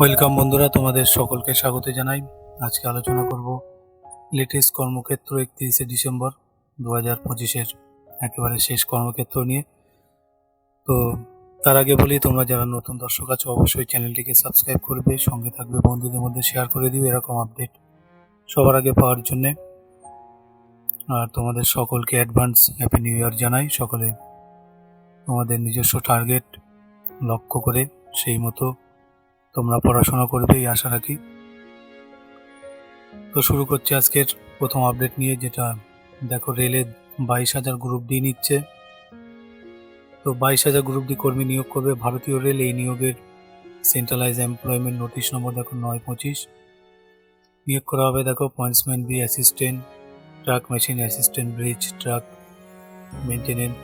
Welcome বন্ধুরা, তোমাদের সকলকে স্বাগত জানাই। আজকে আলোচনা করব লেটেস্ট কর্মক্ষেত্র 31শে ডিসেম্বর 2025-এর একেবারে শেষ কর্মক্ষেত্র নিয়ে। তো তার আগে বলি, তোমরা যারা নতুন দর্শক আছো অবশ্যই চ্যানেলটিকে সাবস্ক্রাইব করবে, সঙ্গে থাকবে, বন্ধুদের মধ্যে শেয়ার করে দিও এরকম আপডেট সবার আগে পাওয়ার জন্যে। আর তোমাদের সকলকে অ্যাডভান্স হ্যাপি নিউ ইয়ার জানাই। সকলে তোমাদের নিজস্ব টার্গেট লক্ষ্য করে সেই মতো তোমরা পড়াশোনা করবে এই আশা রাখি। তো শুরু করছি আজকের প্রথম আপডেট নিয়ে, যেটা দেখো রেলে 22,000 গ্রুপ ডি নিচ্ছে। তো 22,000 গ্রুপ ডি কর্মী নিয়োগ করবে ভারতীয় রেল। এই নিয়োগের সেন্ট্রালাইজ এমপ্লয়মেন্ট নোটিশ নম্বর দেখো 925। নিয়োগ করা হবে দেখো pointsman B assistant, track machine assistant, bridge track maintenance,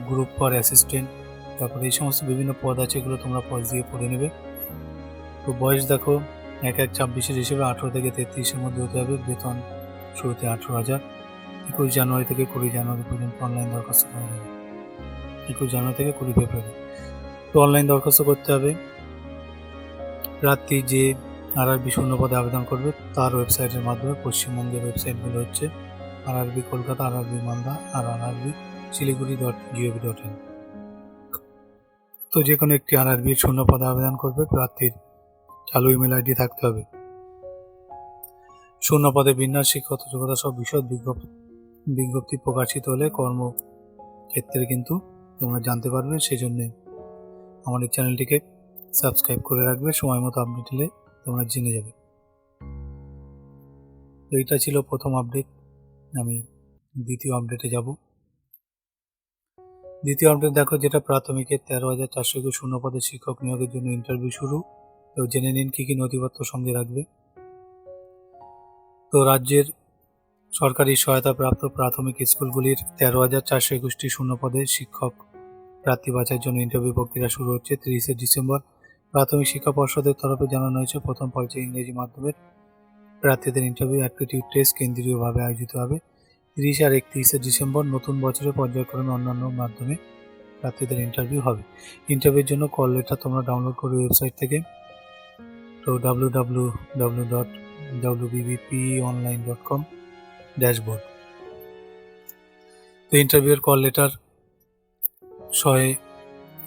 group four assistant. তারপরে এই সমস্ত বিভিন্ন পদ আছে, এগুলো তোমরা পজ দিয়ে পড়ে নেবে। তো বয়স দেখো 1/1/26 হিসেবে 18 থেকে 33-এর মধ্যে হতে হবে। বেতন শুরুতে 18,000। 21 জানুয়ারি থেকে 20 জানুয়ারি পর্যন্ত অনলাইন দরখাস্ত করা যাবে। 21 জানুয়ারি থেকে 20 ফেব্রুয়ারি। তো অনলাইন দরখাস্ত করতে হবে। প্রার্থী যে আরআরবি শূন্য পদে আবেদন করবে তার ওয়েবসাইটের মাধ্যমে। পশ্চিমবঙ্গের ওয়েবসাইটগুলো হচ্ছে আরআরবি কলকাতা, আরআরবি মালদা আর আরআরবি শিলিগুড়ি.gov.in। তো যে কোনো একটি আরআরবির শূন্য পদে আবেদন করবে প্রার্থীর চালু ইমেল আইডি থাকতে হবে। শূন্য পদে বিন্যাস, শিক্ষাগত যোগ্যতা সব বিশদ বিজ্ঞপ্তি প্রকাশিত হলে কর্মক্ষেত্রে কিন্তু তোমরা জানতে পারবে। সেই জন্যে আমাদের চ্যানেলটিকে সাবস্ক্রাইব করে রাখবে, সময় মতো আপডেট হলে তোমরা জেনে যাবে। তো এইটা ছিল প্রথম আপডেট। আমি দ্বিতীয় আপডেটে যাব। দ্বিতীয় আপডেট দেখো, যেটা প্রাথমিকের 13,421 শূন্য পদে শিক্ষক নিয়োগের জন্য ইন্টারভিউ শুরু। তো জেনে নিন কী কী নথিপত্র সঙ্গে রাখবে। তো রাজ্যের সরকারি সহায়তাপ্রাপ্ত প্রাথমিক স্কুলগুলির 13,421টি শূন্য পদে শিক্ষক প্রার্থী বাছাইয়ের জন্য ইন্টারভিউ প্রক্রিয়া শুরু হচ্ছে 30শে ডিসেম্বর। প্রাথমিক শিক্ষা পর্ষদের তরফে জানানো হয়েছে, প্রথম পর্যায়ে ইংরেজি মাধ্যমের প্রার্থীদের ইন্টারভিউ অ্যাপটিটিউড টেস্ট কেন্দ্রীয়ভাবে আয়োজিত হবে 30 আর 31শে ডিসেম্বর। নতুন বছরে পর্যায়ক্রমে অন্যান্য মাধ্যমে প্রার্থীদের ইন্টারভিউ হবে। ইন্টারভিউর জন্য কল লেটার তোমরা ডাউনলোড করবে ওয়েবসাইট থেকে। তো www.wbbponline.com ড্যাশবোর্ড। তো ইন্টারভিউয়ের কল লেটার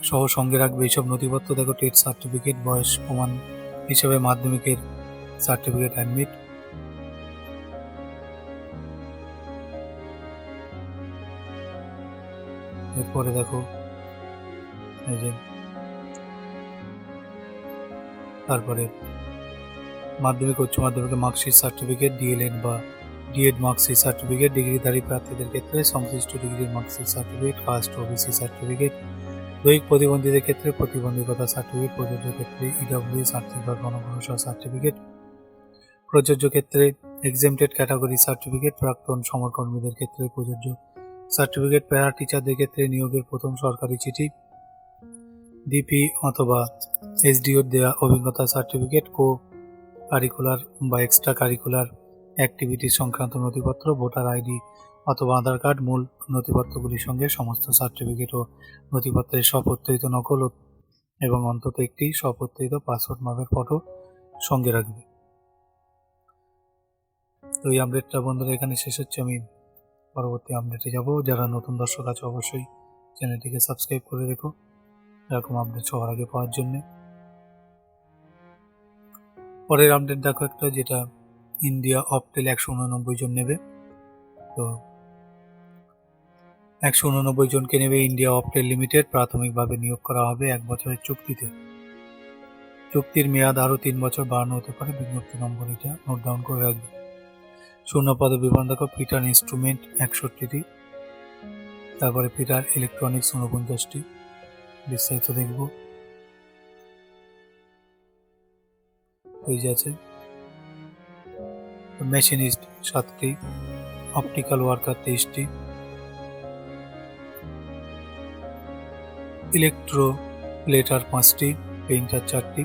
সহ সঙ্গে রাখবে এইসব নথিপত্র। দেখো টেট সার্টিফিকেট, বয়স প্রমাণ হিসেবে মাধ্যমিকের সার্টিফিকেট অ্যাডমিট, এরপরে দেখো এই যে তারপরে মাধ্যমিক উচ্চ মাধ্যমিকের মার্কশিট সার্টিফিকেট, ডিএলএড বা ডিএড মার্কশিট সার্টিফিকেট, ডিগ্রিধারী প্রার্থীদের ক্ষেত্রে সংশ্লিষ্ট ডিগ্রির marksheet certificate, caste OBC certificate, দৈহিক প্রতিবন্ধীদের ক্ষেত্রে প্রতিবন্ধকতা সার্টিফিকেট, প্রযোজ্য ক্ষেত্রে ইডব্লিউএস আর্থিক বা গণগ্রহণ সার্টিফিকেট, প্রযোজ্য ক্ষেত্রে এক্সেমটেড ক্যাটাগরি সার্টিফিকেট, প্রাক্তন সমরকর্মীদের ক্ষেত্রে প্রযোজ্য সার্টিফিকেট, প্যারা টিচারদের ক্ষেত্রে নিয়োগের প্রথম সরকারি চিঠি, ডিপি অথবা এসডিওর দেওয়া অভিজ্ঞতা সার্টিফিকেট, কো কারিকুলার বা এক্সট্রা কারিকুলার অ্যাক্টিভিটি সংক্রান্ত নথিপত্র, ভোটার আইডি অথবা আধার কার্ড, মূল নথিপত্রগুলির সঙ্গে সমস্ত সার্টিফিকেট ও নথিপত্রের স্বপ্রত্যয়িত নকল এবং অন্তত একটি স্বপ্রত্যয়িত পাসপোর্ট মাপের ফটো সঙ্গে রাখবে। তো এই আপডেটটা বন্ধুরা এখানে শেষ হচ্ছে। আমি পরবর্তী আপডেটে যাব। যারা নতুন দর্শক আছে অবশ্যই চ্যানেলটিকে সাবস্ক্রাইব করে রেখো এরকম আপডেট সবার আগে পাওয়ার জন্যে। পরের আপডেট দেখো একটা, যেটা ইন্ডিয়া অপটেল 189 জন নেবে। তো 189 জনকে নেবে ইন্ডিয়া অপটেল লিমিটেড। প্রাথমিকভাবে নিয়োগ করা হবে 1 বছরের চুক্তিতে। চুক্তির মেয়াদ আরও 3 বছর বাড়ানো হতে পারে। বিজ্ঞপ্তি নম্বর এটা নোট ডাউন করে রাখবে। শূন্য পদে বিবরণ দেখো, ফিটার ইনস্ট্রুমেন্ট 61টি, তারপরে ফিটার ইলেকট্রনিক্স 49টি। বিস্তারিত দেখব। এই যে আছে মেশিনিস্ট 7টি, অপটিক্যাল ওয়ার্কার 23টি, ইলেকট্রোপ্লেটার 5টি, পেইন্টার 4টি।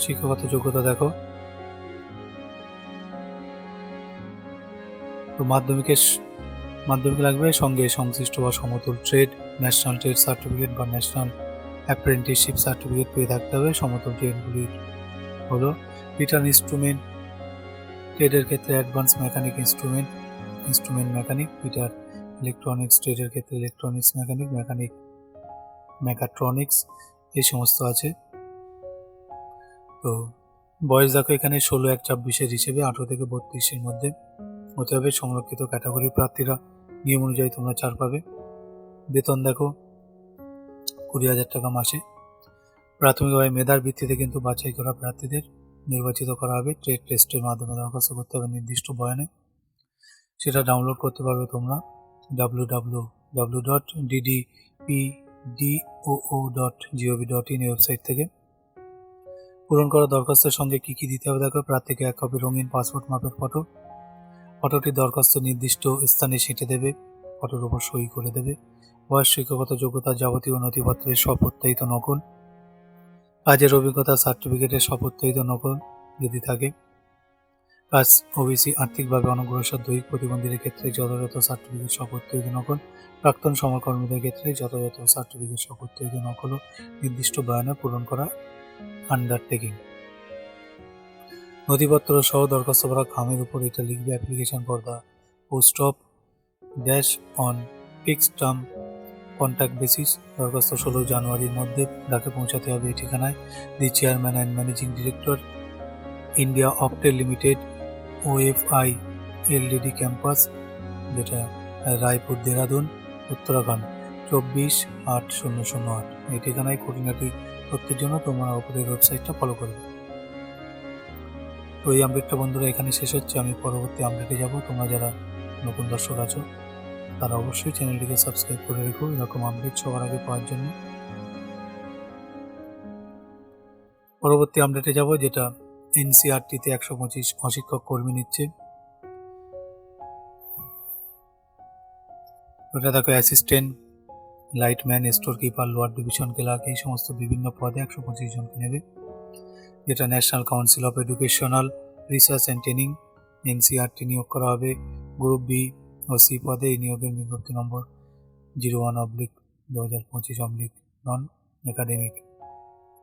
শিক্ষাগত যোগ্যতা দেখো, তো মাধ্যমিক লাগবে, সঙ্গে সংশ্লিষ্ট বা সমতুল ট্রেড, ন্যাশনাল ট্রেড সার্টিফিকেট বা ন্যাশনাল অ্যাপ্রেন্টিসশিপ সার্টিফিকেট পেয়ে থাকতে হবে। সমতুল ট্রেডগুলির হলো রিটার্ন ইনস্ট্রুমেন্ট ট্রেডের ক্ষেত্রে অ্যাডভান্স মেকানিক ইনস্ট্রুমেন্ট মেকানিক, পিটার ইলেকট্রনিক্স ট্রেডের ক্ষেত্রে ইলেকট্রনিক্স মেকানিক মেকাট্রনিক্স এই সমস্ত আছে। তো বয়স দেখো এখানে 16/1/24 হিসেবে 18 থেকে 32-এর মধ্যে হতে হবে। সংরক্ষিত ক্যাটাগরি প্রার্থীরা নিয়ম অনুযায়ী তোমরা ছাড় পাবে। বেতন দেখো 20,000 টাকা মাসে। প্রাথমিকভাবে মেধার ভিত্তিতে কিন্তু বাছাই করা প্রার্থীদের নির্বাচিত করা হবে। ট্রেড টেস্টের মাধ্যমে দরখাস্ত করতে হবে নির্দিষ্ট বয়ানে। সেটা ডাউনলোড করতে পারবে তোমরা www.ddpdoo.gov.in ওয়েবসাইট থেকে। পূরণ করা দরখাস্তের সঙ্গে কি কি দিতে হবে দেখো, প্রার্থীকে 1 কপি রঙিন পাসপোর্ট মাপের ফটোটি দরখাস্ত নির্দিষ্ট স্থানে সেঁটে দেবে, ফটোর উপর সই করে দেবে। বয়স, শিক্ষাগত যোগ্যতা, যাবতীয় নথিপত্রের স্বপ্রত্যায়িত নকল, কাজের অভিজ্ঞতা সার্টিফিকেটের স্বপ্রত্যায়িত নকল যদি থাকে, কাজ ওবিসি আর্থিকভাবে অনগ্রসর দৈহিক প্রতিবন্ধীদের ক্ষেত্রে যথাযথ সার্টিফিকেট স্বপ্রত্যায়িত নকল, প্রাক্তন সমকর্মীদের ক্ষেত্রে যথাযথ সার্টিফিকেট স্বপ্রত্যায়িত নকল ও নির্দিষ্ট বয়ানে পূরণ করা আন্ডারটেকিং। নথিপত্র সহ দরখাস্ত করা খামের উপর এটা লিখবে, application for the post of dash on fixed term contact basis. দরখাস্ত 16 জানুয়ারির মধ্যে ডাকে পৌঁছাতে হবে এই ঠিকানায়। The chairman and managing director, India Optel limited, OFI LTD campus, যেটা রায়পুর দেরাদুন উত্তরাখণ্ড 24/8008। এই ঠিকানায় খুঁটিনাটি তথ্যের জন্য তোমরা উপরের ওয়েবসাইটটা ফলো করবে। তো এই আপডেটটা বন্ধুরা এখানে শেষ হচ্ছে। আমি পরবর্তী আপডেটে যাব। তোমরা যারা নতুন দর্শক আছো তারা অবশ্যই চ্যানেলটিকে সাবস্ক্রাইব করে রেখো এরকম আপডেট সবার আগে পাওয়ার জন্য। পরবর্তী আপডেটে যাব, যেটা NCERT-তে 125 অশিক্ষক কর্মী নিচ্ছে। ওটা দেখো assistant, lightman, store keeper, lower division clerk, এই সমস্ত বিভিন্ন পদে 125 জনকে নেবে, যেটা national council of educational research and training NCERT নিয়োগ করা হবে। গ্রুপ বি ও সি পদে এই নিয়োগের বিজ্ঞপ্তি নম্বর 01/2025 নন একাডেমিক।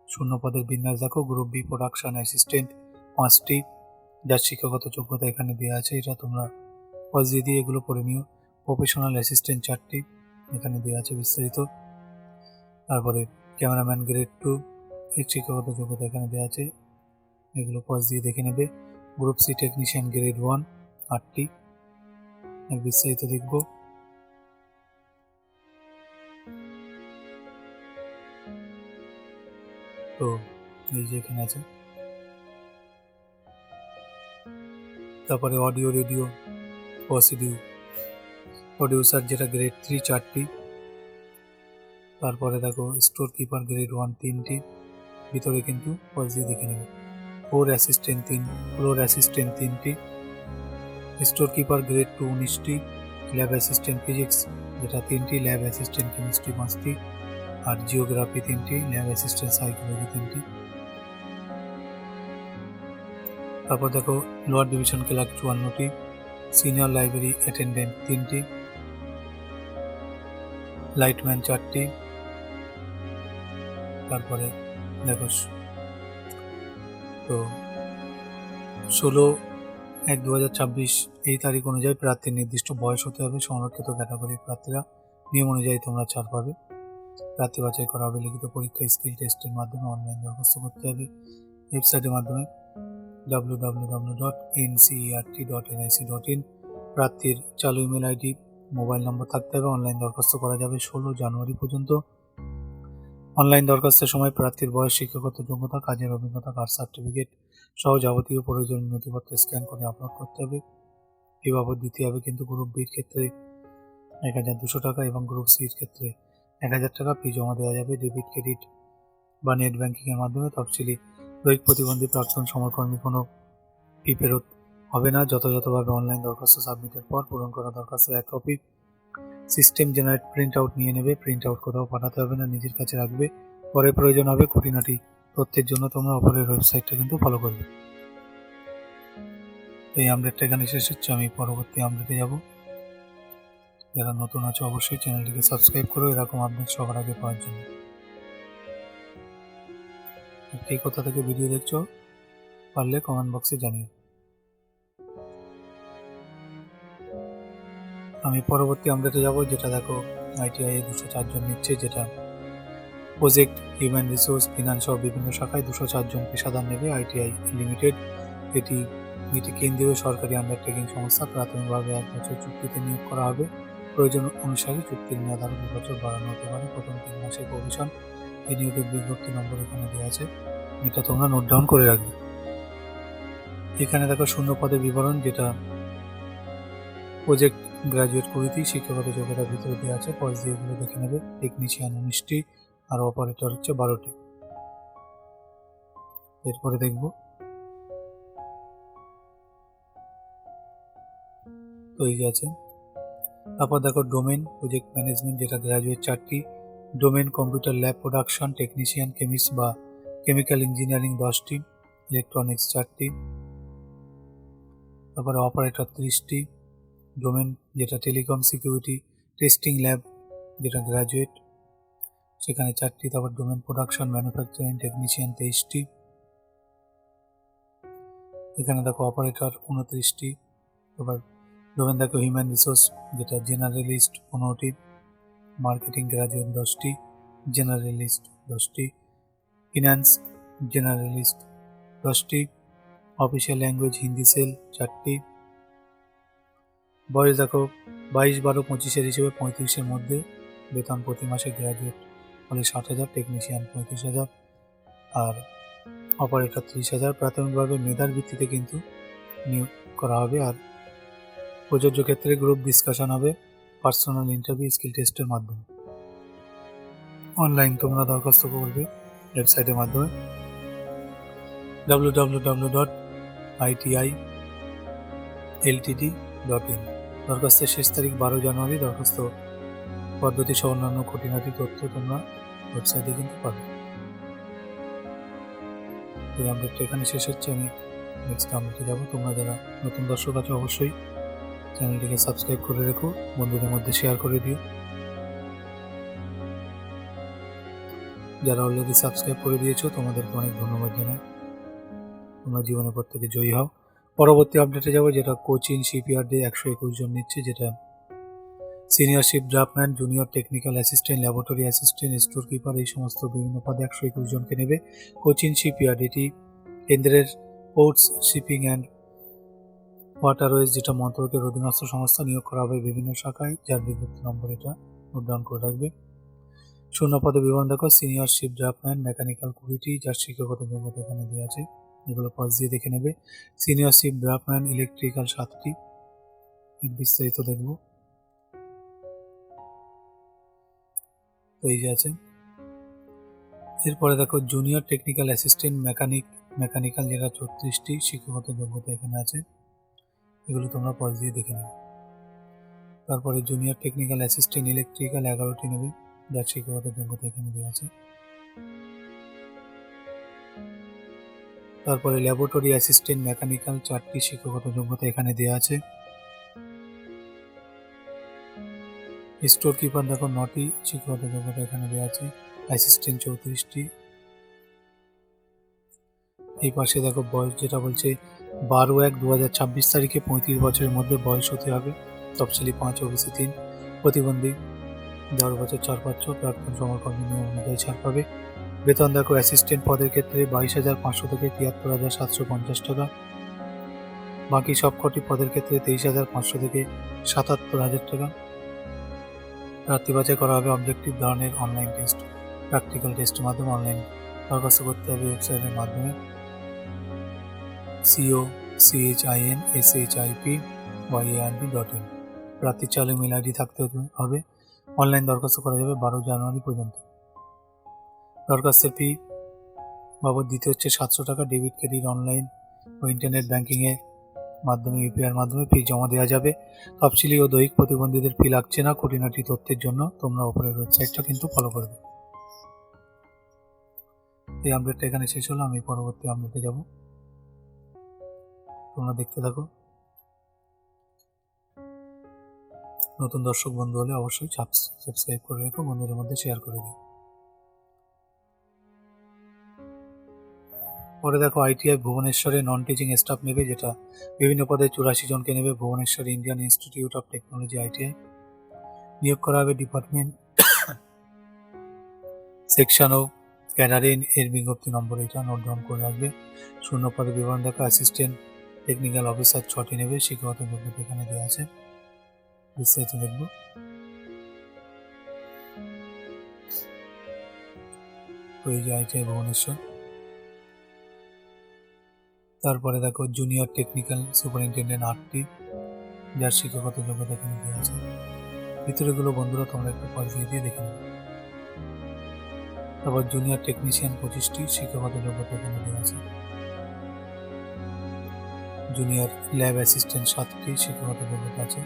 শূন্য পদের বিন্যাস দেখো, গ্রুপ বি প্রোডাকশন অ্যাসিস্ট্যান্ট 5টি, যার শিক্ষাগত যোগ্যতা এখানে দেওয়া আছে, এটা তোমরা পজ দিয়ে এগুলো পড়ে নিও। প্রফেশনাল অ্যাসিস্ট্যান্ট 4টি, এখানে দেওয়া আছে বিস্তারিত। তারপরে ক্যামেরাম্যান গ্রেড 2, এর শিক্ষাগত যোগ্যতা এখানে দেওয়া আছে, এগুলো পজ দিয়ে দেখে নেবে। গ্রুপ সি টেকনিশিয়ান গ্রেড 1 8টি, এর বিস্তারিত দেখব। তো এই যে এখানে আছে। তারপরে অডিও রেডিও প্রডিউসার, যেটা গ্রেড 3 4টি। তারপরে দেখো স্টোর কিপার গ্রেড 1 3টি, ভিতরে কিন্তু পজ দিয়ে দেখে নেবে। ফ্লোর অ্যাসিস্ট্যান্ট 3টি, স্টোর কিপার গ্রেড 2 19টি, ল্যাব অ্যাসিস্ট্যান্ট ফিজিক্স যেটা 3টি, ল্যাব অ্যাসিস্ট্যান্ট কেমিস্ট্রি 5টি, আর জিওগ্রাফি 3টি, ল্যাব অ্যাসিস্ট্যান্ট সাইকোলজি 3টি। তারপর দেখো লোয়ার ডিভিশন ক্লার্ক 54টি, সিনিয়র লাইব্রেরি অ্যাটেন্ডেন্ট 3টি, লাইটম্যান 4টি। তারপরে দেখো তো 16/1/2026 এই তারিখ অনুযায়ী প্রার্থীর নির্দিষ্ট বয়স হতে হবে। সংরক্ষিত ক্যাটাগরির প্রার্থীরা নিয়ম অনুযায়ী তোমরা ছাড় পাবে। প্রার্থী বাছাই করা হবে লিখিত পরীক্ষা, স্কিল টেস্টের মাধ্যমে। অনলাইন দরখাস্ত করতে হবে ওয়েবসাইটের মাধ্যমে www.ncert.nic.in। প্রার্থীর চালু ইমেল আইডি, মোবাইল নম্বর থাকতে হবে। অনলাইন দরখাস্ত করা যাবে 16 জানুয়ারি পর্যন্ত। অনলাইন দরখাস্তের সময় প্রার্থীর বয়স, শিক্ষাগত যোগ্যতা, কাজের অভিজ্ঞতা, কাস্ট সার্টিফিকেট সহ যাবতীয় প্রয়োজনীয় নথিপত্র স্ক্যান করে আপলোড করতে হবে। ফি বাবদ দিতে হবে কিন্তু গ্রুপ বির ক্ষেত্রে 1200 টাকা এবং গ্রুপ সির ক্ষেত্রে 1000 টাকা ফি জমা দেওয়া যাবে ডেবিট, ক্রেডিট বা নেট ব্যাঙ্কিংয়ের মাধ্যমে। তফসিলি দৈহিক প্রতিবন্ধী প্রাক্তন সমকর্মী কোনো ফি ফেরত হবে না। যথাযথভাবে অনলাইন দরখাস্ত সাবমিটের পর পূরণ করা দরখাস্তের 1 copy system generate print out নিয়ে নেবে। প্রিন্ট আউট কোথাও পাঠাতে হবে না, নিজের কাছে রাখবে। পরে প্রয়োজন হবে খুঁটিনাটি তথ্যের জন্য তোমরা অপরের ওয়েবসাইটটা কিন্তু ফলো করবে। এই আপডেটটা এখানে শেষ হচ্ছে। আমি পরবর্তী আপডেটে যাব। যারা নতুন আছে অবশ্যই চ্যানেলটিকে সাবস্ক্রাইব করো এরকম আপডেট সবার আগে পাওয়ার জন্য। কে কোথা থেকে ভিডিও দেখছো পারলে কমেন্ট বক্সে জানিও। আমি পরবর্তী আপডেটে যাব, যেটা দেখো ITI 204 জন নিচ্ছে, যেটা প্রজেক্ট, হিউম্যান রিসোর্স, ফিনান্স সহ বিভিন্ন শাখায় 204 জন পেশাদার নেবে ITI লিমিটেড। এটি কেন্দ্রীয় সরকারি আন্ডারটেকিং সংস্থা। প্রাথমিকভাবে 1 বছর চুক্তিতে নিয়োগ করা হবে। প্রয়োজন অনুসারে চুক্তির মেয়াদ আরও 2 বছর বাড়ানো হতে পারে। প্রথম 3 মাসের প্রভিশন। এই নিয়োগের বিজ্ঞপ্তি নম্বর এখানে দেওয়া আছে, এটা তোমরা নোট ডাউন করে রাখবে। এখানে দেখো শূন্য পদের বিবরণ, যেটা প্রজেক্ট গ্রাজুয়েট 20টি, শিক্ষাগত যোগ্যতার ভিতরে দেওয়া আছে, পজ দিয়ে এগুলো দেখে নেবে। টেকনিশিয়ান 19টি আর অপারেটর হচ্ছে 12টি। এরপরে দেখব তো এই যে আছে। তারপর দেখো ডোমেন প্রজেক্ট ম্যানেজমেন্ট, যেটা গ্রাজুয়েট 4টি, domain computer lab production technician chemist বা কেমিক্যাল ইঞ্জিনিয়ারিং 10টি, ইলেকট্রনিক্স 4টি। তারপরে অপারেটর 30টি, ডোমেন যেটা টেলিকম সিকিউরিটি টেস্টিং ল্যাব, যেটা গ্রাজুয়েট, সেখানে 4টি। তারপর ডোমেন প্রোডাকশন ম্যানুফ্যাকচারিং টেকনিশিয়ান 23টি। এখানে দেখো অপারেটর 29টি। তারপর ডোমেন দেখো হিউম্যান রিসোর্স, যেটা জেনারেলিস্ট 15টি, মার্কেটিং গ্রাজুয়েট 10টি, জেনারেলিস্ট 10টি, ফিনান্স জেনারেলিস্ট 10টি, অফিসিয়াল ল্যাঙ্গুয়েজ হিন্দি সেল 4টি। বয়স দেখো 22-12-25 হিসেবে 35-এর মধ্যে। বেতন প্রতি মাসে গ্রাজুয়েট হলে 60,000, টেকনিশিয়ান 35,000 আর অপারেটর 30,000। প্রাথমিকভাবে মেধার ভিত্তিতে কিন্তু নিয়োগ করা হবে। আর প্রযোজ্য ক্ষেত্রে গ্রুপ ডিসকাশন হবে, পার্সোনাল ইন্টারভিউ, স্কিল টেস্টের মাধ্যমে। অনলাইন তোমরা দরখাস্ত করবে ওয়েবসাইটের মাধ্যমে www.itiltd.in। দরখাস্তের শেষ তারিখ 12 জানুয়ারি। দরখাস্ত পদ্ধতি সহ অন্যান্য খুঁটিনাটি তথ্য তোমরা ওয়েবসাইটে কিন্তু পাবে। এই আপডেটটা এখানে শেষ হচ্ছে। আমি নেক্সট আপডেটে যাবো। তোমরা যারা নতুন দর্শক আছো অবশ্যই চ্যানেলটিকে সাবস্ক্রাইব করে রেখো, বন্ধুদের মধ্যে শেয়ার করে দিও। যারা অলরেডি সাবস্ক্রাইব করে দিয়েছো তোমাদেরকে অনেক ধন্যবাদ জানাই। তোমরা জীবনে প্রত্যেকে জয়ী হও। পরবর্তী আপডেটে যাবো, যেটা কোচিন শিপইয়ার্ডে 121 জন নিচ্ছে, যেটা senior ship draftsman, junior technical assistant, laboratory assistant, store keeper, এই সমস্ত বিভিন্ন পদে 121 জনকে নেবে কোচিন শিপইয়ার্ড। এটি কেন্দ্রের পোর্টস, শিপিং অ্যান্ড ওয়াটারওয়েজ, যেটা মন্ত্রকের অধীনস্থ সংস্থা। নিয়োগ করা হবে বিভিন্ন শাখায়, যার বিজ্ঞপ্তি নম্বর এটা নোট ডাউন করে রাখবে। শূন্য পদে বিবরণ দেখো, সিনিয়র শিপ ড্রাফটম্যান মেকানিক্যাল 20টি, যার শিক্ষাগত যোগ্যতা এখানে দেওয়া আছে, এগুলো পজ দিয়ে দেখে নেবে। সিনিয়র শিপ ড্রাফটম্যান ইলেকট্রিক্যাল 7টি, এর বিস্তারিত দেখব। তো এই যে আছে। এরপরে দেখো জুনিয়র টেকনিক্যাল অ্যাসিস্ট্যান্ট মেকানিক্যাল, যেটা 34টি, শিক্ষাগত যোগ্যতা এখানে আছে, এগুলো তোমরা পজ দিয়ে দেখে নেবে। তারপরে জুনিয়র টেকনিক্যাল অ্যাসিস্ট্যান্ট ইলেকট্রিক্যাল 11টি নেবে, যার শিক্ষাগত যোগ্যতা এখানে দেওয়া আছে। তারপরে ল্যাবরেটরি অ্যাসিস্ট্যান্ট মেকানিক্যাল 4টি, শিক্ষাগত যোগ্যতা এখানে দেওয়া আছে। স্টোর কিপার দেখো 9টি, শিক্ষাগত যোগ্যতা এখানে দেওয়া আছে। অ্যাসিস্ট্যান্ট 34টি। এই পাশে দেখো বয়স, যেটা বলছে 12/1/2026 তারিখে 35 বছরের মধ্যে বয়স হতে হবে। তফসিলি 5, OBC 3, প্রতিবন্ধী 10 বছর ছাড় পাচ্ছ। প্রাক্তন সমরকর্মী নিয়ম অনুযায়ী ছাড় পাবে। বেতন দেখো অ্যাসিস্ট্যান্ট পদের ক্ষেত্রে 22,500 থেকে 73,750 টাকা। বাকি সবকটি পদের ক্ষেত্রে 23,500 থেকে 77,000 টাকা। প্রার্থী বাছাই করা হবে অবজেক্টিভ ধরনের অনলাইন টেস্ট, প্র্যাকটিক্যাল টেস্টের মাধ্যমে। অনলাইন দরখাস্ত করতে হবে ওয়েবসাইটের মাধ্যমে COCHINSHIPYARD.in। প্রার্থীর চালু মেল আইডি থাকতে হবে। অনলাইন দরখাস্ত করা যাবে 12 জানুয়ারি পর্যন্ত। দরখাস্তের ফি বাবদ দিতে হচ্ছে 700 টাকা। ডেবিট, ক্রেডিট, অনলাইন ও ইন্টারনেট ব্যাঙ্কিংয়ের মাধ্যমে, ইউপিআইয়ের মাধ্যমে ফি জমা দেওয়া যাবে। তফসিলি ও দৈহিক প্রতিবন্ধীদের ফি লাগছে না। খুঁটিনাটি তথ্যের জন্য তোমরা ওপরের ওয়েবসাইটটা কিন্তু ফলো করবে। এই আপডেটটা এখানে শেষ হলো। আমি পরবর্তী আপডেটে যাব, তোমরা দেখতে থাকো। নতুন দর্শক বন্ধু হলে অবশ্যই সাবস্ক্রাইব করে রেখো, বন্ধুদের মধ্যে শেয়ার করে দিও। পরে দেখো আইটিআই ভুবনেশ্বরে নন টিচিং স্টাফ নেবে, যেটা বিভিন্ন পদে 84 জনকে নেবে। Bhubaneswar Indian institute of technology ITI নিয়োগ করা হবে। ডিপার্টমেন্ট সেকশন ও ক্যাডারে এর বিজ্ঞপ্তি নম্বর এটা নোট ডাউন করে রাখবে। শূন্য পদে বিবরণ দেখো অ্যাসিস্ট্যান্ট টেকনিক্যাল অফিসার 6টি নেবে। শিক্ষাগত যোগ্যতা এখানে দেওয়া আছে, বিস্তারিত দেখব। তো এই যে আইটিআই ভুবনেশ্বর। তারপরে দেখো জুনিয়র টেকনিক্যাল সুপারিনটেন্ডেন্ট 8টি, যার শিক্ষাগত যোগ্যতা এখানে দেওয়া আছে। ভিতরেগুলো বন্ধুরা তোমরা একটু পজ দিয়ে দেখে নেবে। তারপর জুনিয়র টেকনিশিয়ান 25টি, শিক্ষাগত যোগ্যতা এখানে দেওয়া আছে। জুনিয়র ল্যাব অ্যাসিস্ট্যান্ট 7টি, শিক্ষাগত যোগ্যতা আছে।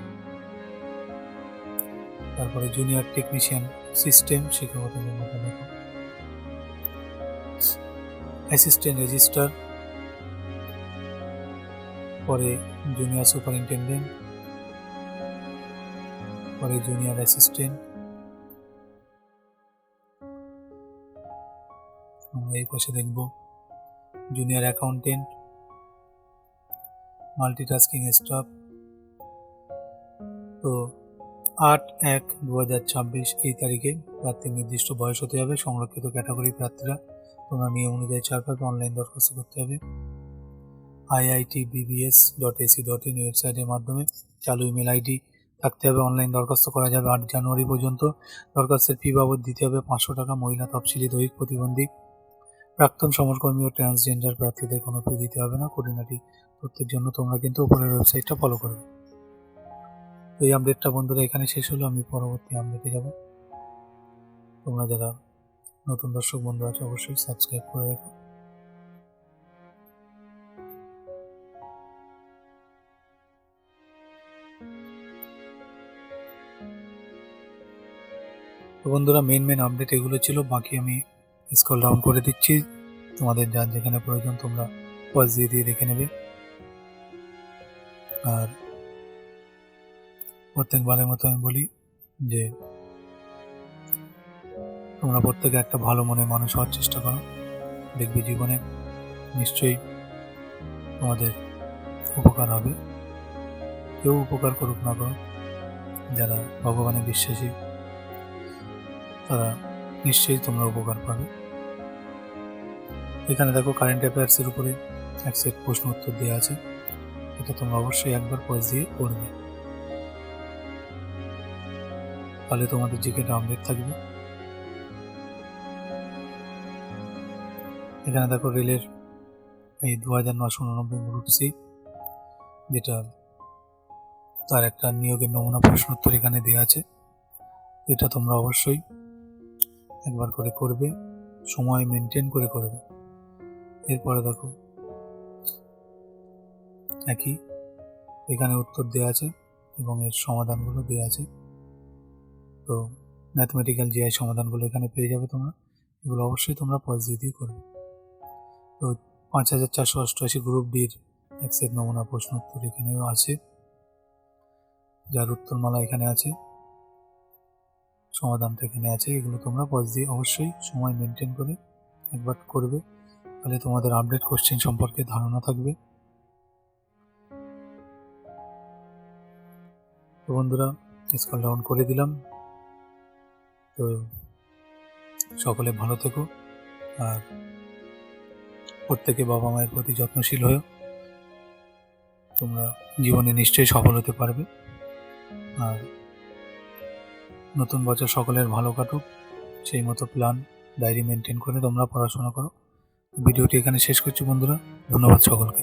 তারপরে জুনিয়র টেকনিশিয়ান সিস্টেম, শিক্ষাগত যোগ্যতা দেখো। অ্যাসিস্ট্যান্ট রেজিস্ট্রার, পরে জুনিয়র সুপারিনটেন্ডেন্ট, পরে জুনিয়র অ্যাসিস্ট্যান্ট। আমরা এই পাশে দেখব জুনিয়র অ্যাকাউন্টেন্ট, মাল্টিটাস্কিং স্টাফ। তো 8/1/2026 এই তারিখে প্রার্থীর নির্দিষ্ট বয়স হতে হবে। সংরক্ষিত ক্যাটাগরি প্রার্থীরা তোমরা নিয়ম অনুযায়ী 4 পাবে। অনলাইন দরখাস্ত করতে হবে iitbbs.ac.in ওয়েবসাইটের মাধ্যমে। চালু ইমেল আইডি থাকতে হবে। অনলাইন দরখাস্ত করা যাবে 8 জানুয়ারি পর্যন্ত। দরখাস্তের ফি বাবদ দিতে হবে 500 টাকা। মহিলা, তফসিলি, দৈহিক প্রতিবন্ধী, প্রাক্তন সমরকর্মী ও ট্রান্সজেন্ডার প্রার্থীদের কোনো ফি দিতে হবে না। খুঁটিনাটি তথ্যের জন্য তোমরা কিন্তু উপরের ওয়েবসাইটটা ফলো করবে। তো এই আপডেটটা বন্ধুরা এখানে শেষ হলো। আমি পরবর্তী আপডেটে যাব। তোমরা যারা নতুন দর্শক বন্ধু আছে অবশ্যই সাবস্ক্রাইব করে রাখো। তো বন্ধুরা মেন আপডেট এগুলো ছিল। বাকি আমি স্ক্রল ডাউন করে দিচ্ছি, তোমাদের যার যেখানে প্রয়োজন তোমরা পজ দিয়ে দেখে নেবে। আর প্রত্যেকবারের মতো আমি বলি যে তোমরা প্রত্যেকে একটা ভালো মনের মানুষ হওয়ার চেষ্টা করো। দেখবে জীবনে নিশ্চয়ই তোমাদের উপকার হবে। কেউ উপকার করুক না করুক, যারা ভগবানে বিশ্বাসী তারা নিশ্চয়ই তোমরা উপকার পাবে। এখানে দেখো কারেন্ট অ্যাফেয়ার্সের উপরে এক সেট প্রশ্ন উত্তর দেওয়া আছে, এটা তোমরা অবশ্যই একবার পজ দিয়ে পড়বে, তাহলে তোমাদের জিকেটা আপডেট থাকবে। এখানে দেখো রেলের এই 2989 গ্রুপ সি, যেটা তার একটা নিয়োগের নমুনা প্রশ্ন উত্তর এখানে দেওয়া আছে। এটা তোমরা অবশ্যই একবার করে করবে, সময় মেনটেন করে করবে। এরপরে দেখো একই এখানে উত্তর দেওয়া আছে এবং এর সমাধানগুলো দেওয়া আছে। তো ম্যাথমেটিক্যাল জিআই সমাধানগুলো এখানে পেয়ে যাবে তোমরা। এগুলো অবশ্যই তোমরা পজ দিয়ে করবে। তো 5488 গ্রুপ ডির এক সেট নমুনা প্রশ্ন উত্তর এখানেও আছে, যার উত্তরমালা এখানে আছে, সমাধানটা এখানে আছে। এগুলো তোমরা পজ দিয়ে অবশ্যই সময় মেনটেন করে একবার করবে, তাহলে তোমাদের আপডেট কোশ্চেন সম্পর্কে ধারণা থাকবে। তো বন্ধুরা স্ক্রল ডাউন করে দিলাম। তো সকলে ভালো থেকো, আর প্রত্যেকে বাবা মায়ের প্রতি যত্নশীল হয়েও তোমরা জীবনে নিশ্চয়ই সফল হতে পারবে। আর নতুন বছর সকলের ভালো কাটুক, সেই মতো প্ল্যান ডায়েরি মেনটেন করে তোমরা পড়াশোনা করো। ভিডিওটি এখানে শেষ করছি বন্ধুরা, ধন্যবাদ সকলকে।